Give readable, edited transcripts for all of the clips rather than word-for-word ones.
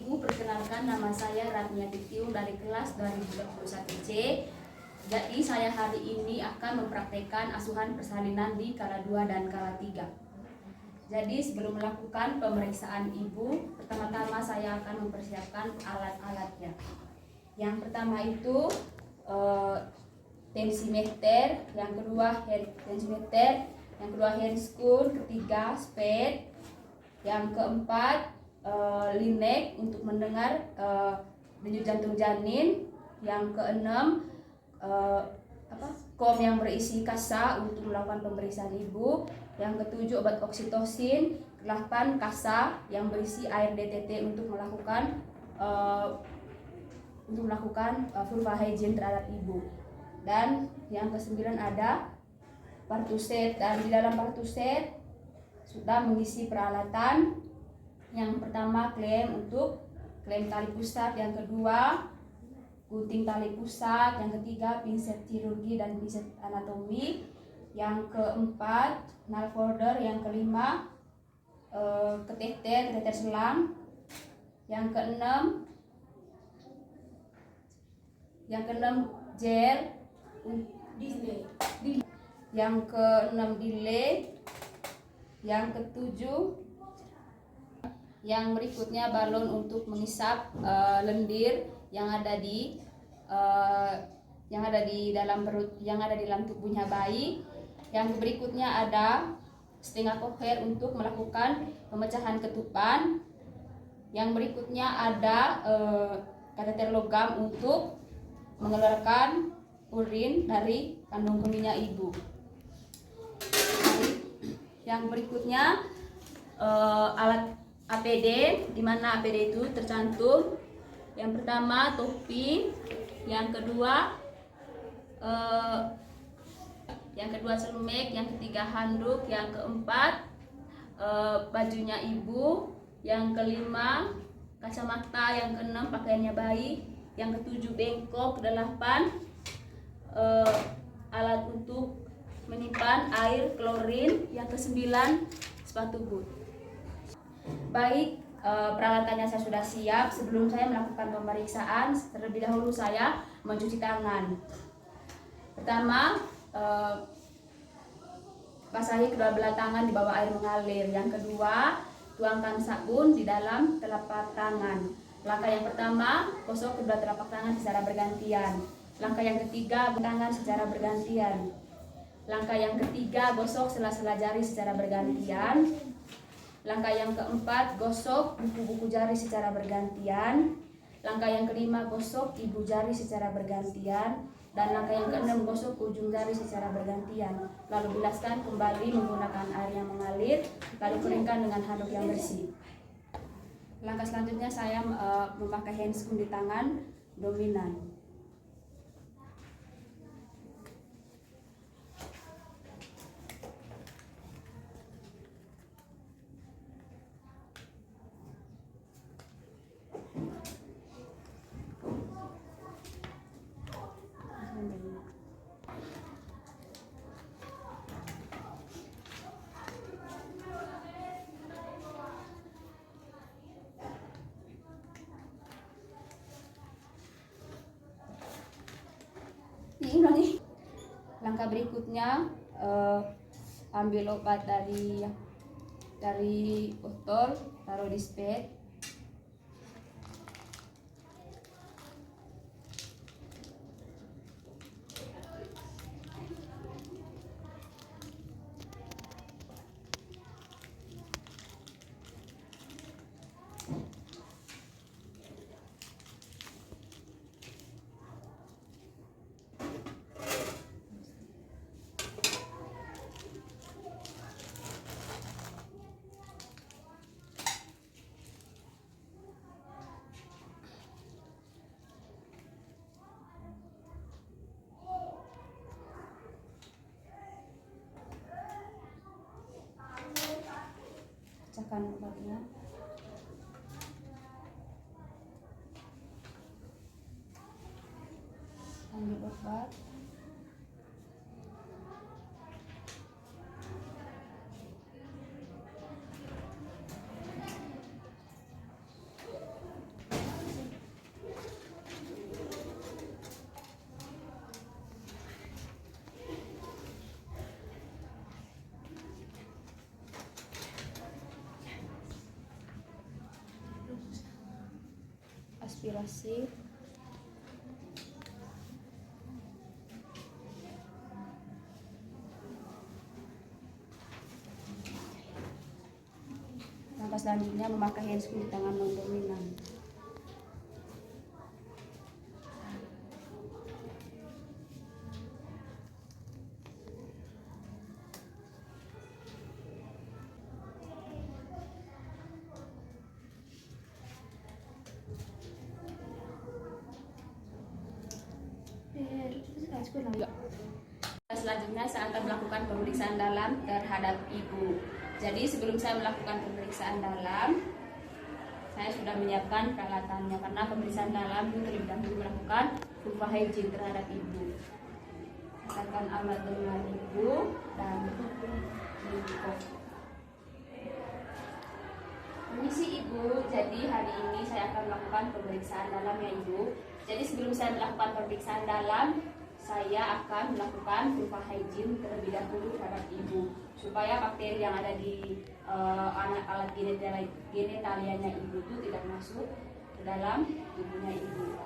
Ibu, perkenalkan nama saya Ratmiati Tiung dari kelas 2021C. Jadi saya hari ini akan mempraktekkan asuhan persalinan di kala 2 dan kala 3. Jadi sebelum melakukan pemeriksaan Ibu, pertama-tama saya akan mempersiapkan alat-alatnya. Yang pertama itu tensimeter, yang kedua tensimeter, yang kedua handscoon, ketiga spade, yang keempat linek untuk mendengar denyut jantung janin, yang keenam kom yang berisi kasa untuk melakukan pemeriksaan Ibu, yang ketujuh obat oksitosin, ke-8 kasa yang berisi air DTT untuk melakukan vulva hygiene terhadap Ibu, dan yang ke-9 ada partuset. Dan di dalam partuset sudah mengisi peralatan. Yang pertama klem tali pusat, yang kedua gunting tali pusat, yang ketiga pinset kirurgi dan pinset anatomi, yang keempat nail folder, yang kelima kateter selang, yang keenam gel, yang keenam delay, yang ketujuh yang berikutnya balon untuk mengisap lendir yang ada di dalam perut, yang ada di dalam tubuhnya bayi. Yang berikutnya ada setengah koher untuk melakukan pemecahan ketupan. Yang berikutnya ada kateter logam untuk mengeluarkan urin dari kandung kemihnya Ibu. Yang berikutnya alat APD, di mana APD itu tercantum. Yang pertama topi, yang kedua selemek, yang ketiga handuk, yang keempat bajunya Ibu, yang kelima kacamata, yang keenam pakaiannya bayi, yang ketujuh bengkok, ke-8 alat untuk menyimpan air klorin, yang ke-9 sepatu boot. Baik, peralatannya saya sudah siap. Sebelum saya melakukan pemeriksaan, terlebih dahulu saya mencuci tangan. Pertama, basahi kedua belah tangan di bawah air mengalir. Yang kedua, tuangkan sabun di dalam telapak tangan. Langkah yang pertama, gosok kedua telapak tangan secara bergantian. Langkah yang ketiga, tangan secara bergantian. Langkah yang ketiga, gosok sela-sela jari secara bergantian. Langkah yang keempat, gosok buku-buku jari secara bergantian. Langkah yang kelima, gosok ibu jari secara bergantian. Dan langkah yang keenam, gosok ujung jari secara bergantian. Lalu bilaskan kembali menggunakan air yang mengalir, lalu keringkan dengan handuk yang bersih. Langkah selanjutnya saya memakai handscoon di tangan dominan. Langkah berikutnya ambil obat dari botol, taruh di spade. Pecahkan obatnya. Ambil obat. aspirasi. Langkah selanjutnya memakai handscoon di tangan non dominan. Selanjutnya saya akan melakukan pemeriksaan dalam terhadap ibu. Jadi sebelum saya melakukan pemeriksaan dalam, saya sudah menyiapkan peralatannya karena pemeriksaan dalam itu terlebih dahulu melakukan vulva hygiene terhadap ibu. Saya akan alat dengan ibu dan lingkup. Permisi ibu, jadi hari ini saya akan melakukan pemeriksaan dalam ya ibu. Jadi sebelum saya melakukan pemeriksaan dalam, saya akan melakukan vulva hygiene terlebih dahulu terhadap ibu supaya bakteri yang ada di alat genitalianya ibu itu tidak masuk ke dalam tubuhnya ibu.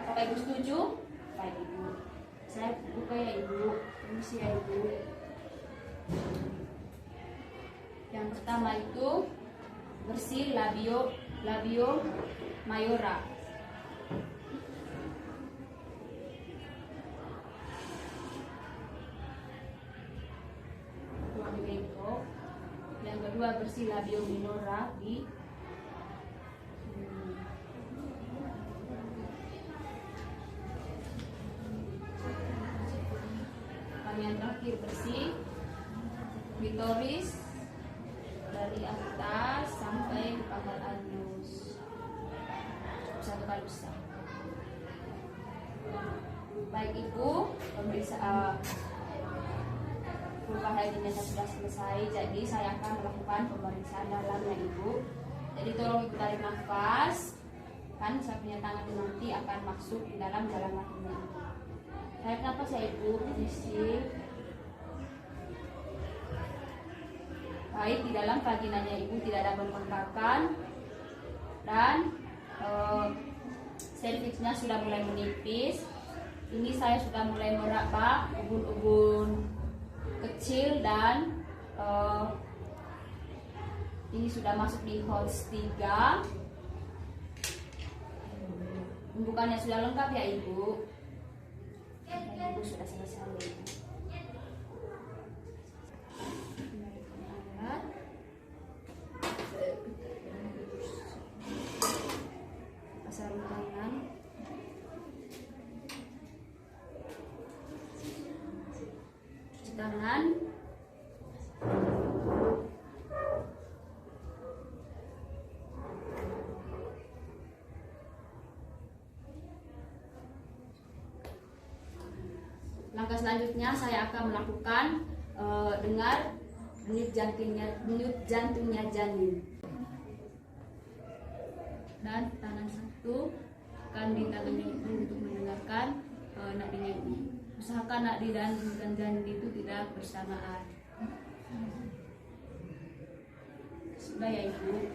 Apakah ibu setuju? Baik ibu. Saya buka ya ibu. Permisi ya ibu. Yang pertama itu bersih labio mayora. Yang kedua bersih labio minora di yang terakhir bersih klitoris dari atas sampai ke pangkal anus. Satu kali besar. Baik ibu, pemeriksaan vulva hygiene sudah selesai, jadi saya akan melakukan pemeriksaan dalamnya ibu. Jadi tolong ibu tarik nafas, kan saya punya tangan ini nanti akan masuk di dalam jalan lakinya. Tarik nafas ya ibu, isi. Baik, di dalam vaginanya ibu tidak ada bengkakan dan serviksnya sudah mulai menipis. Ini saya sudah mulai meraba ubun-ubun kecil dan ini sudah masuk di Holz 3. Pembukaannya sudah lengkap ya ibu. Ibu sudah selesai. Sarung tangan. Cuci tangan. Langkah selanjutnya saya akan melakukan dengar denyut jantungnya janin. Dan tangan satu akan ditangani ibu untuk mendengarkan nadinya ibu. Usahakan nadi dan janin itu tidak bersamaan. Sudah ya ibu.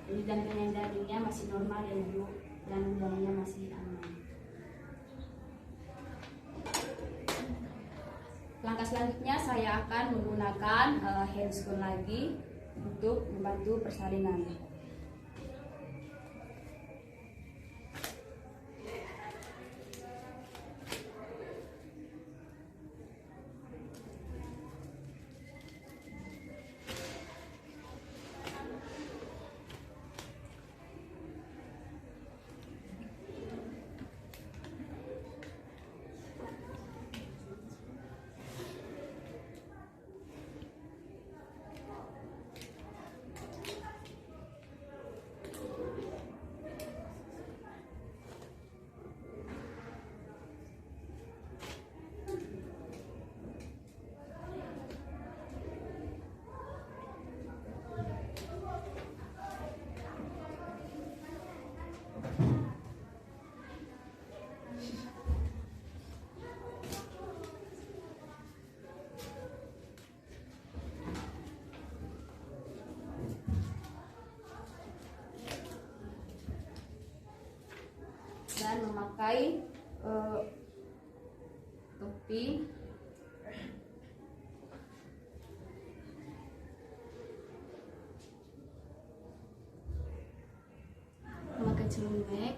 Jadi jantungnya masih normal ya ibu, dan janinnya masih aman. Langkah selanjutnya saya akan menggunakan handscoon lagi untuk membantu persalinan. dengan memakai topi memakai celemek,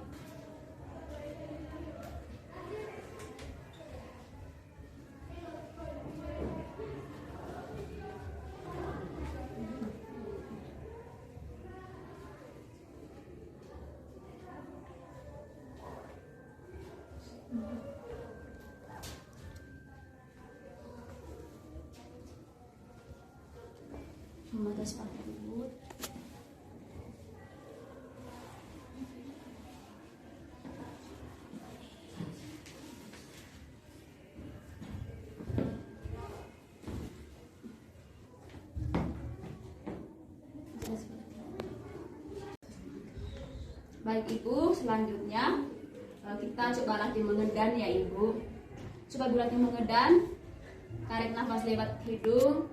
memakai sepatu boot, baik Ibu. Selanjutnya kita coba latih mengedan ya Ibu. Coba Ibu latih mengedan, tarik nafas lewat hidung,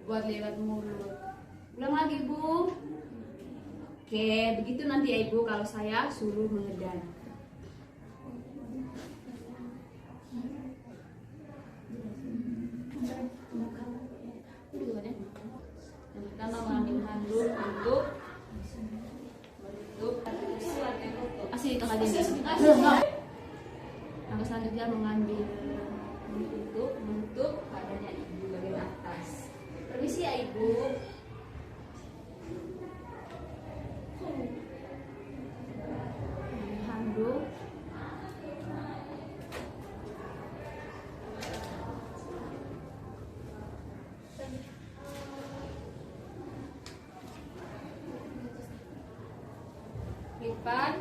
buat lewat mulut. Ulang lagi Bu. Oke, begitu nanti ya Ibu kalau saya suruh mengedan. Yang pertama mengambil handuk untuk menutup asli itu kali ini. Yang selanjutnya mengambil menutup badannya Ibu bagian atas. Permisi ya Ibu. Handuk. Lipat.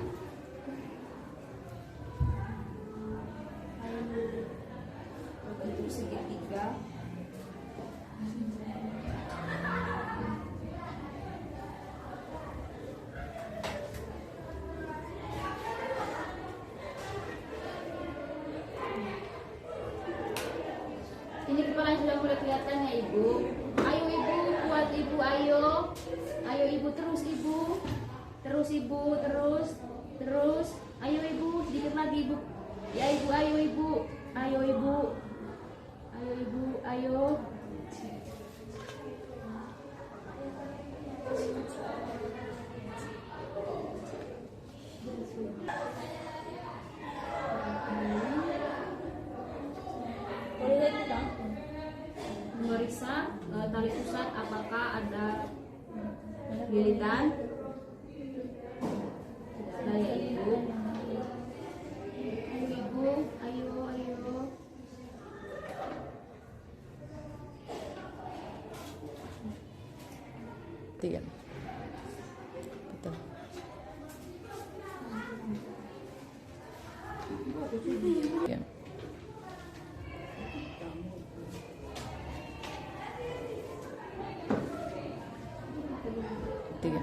Bentuk segitiga. Ini kepala sudah mulai kelihatan ya Ibu. Ayo Ibu, kuat Ibu, ayo. Ayo Ibu, terus Ibu. Terus Ibu, terus. Ayo Ibu, sedikit lagi Ibu. Ya Ibu, ayo Ibu. Ayo Ibu. Ayo Ibu, ayo. Memeriksa tali pusat apakah ada lilitan. Tidak ada ya Ibu. Ayo Ibu, ayo. 3. Betul. Ya. Tiga.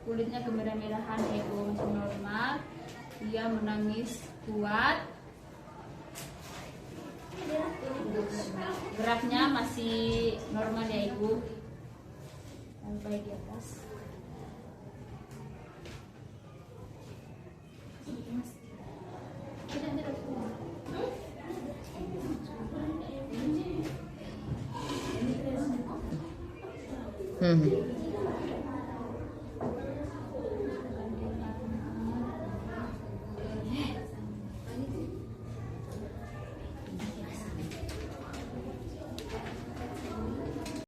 Kulitnya kemerah-merahan Ibu, masih normal. Dia menangis kuat. Geraknya masih normal ya Ibu. Sampai di atas. Hmm.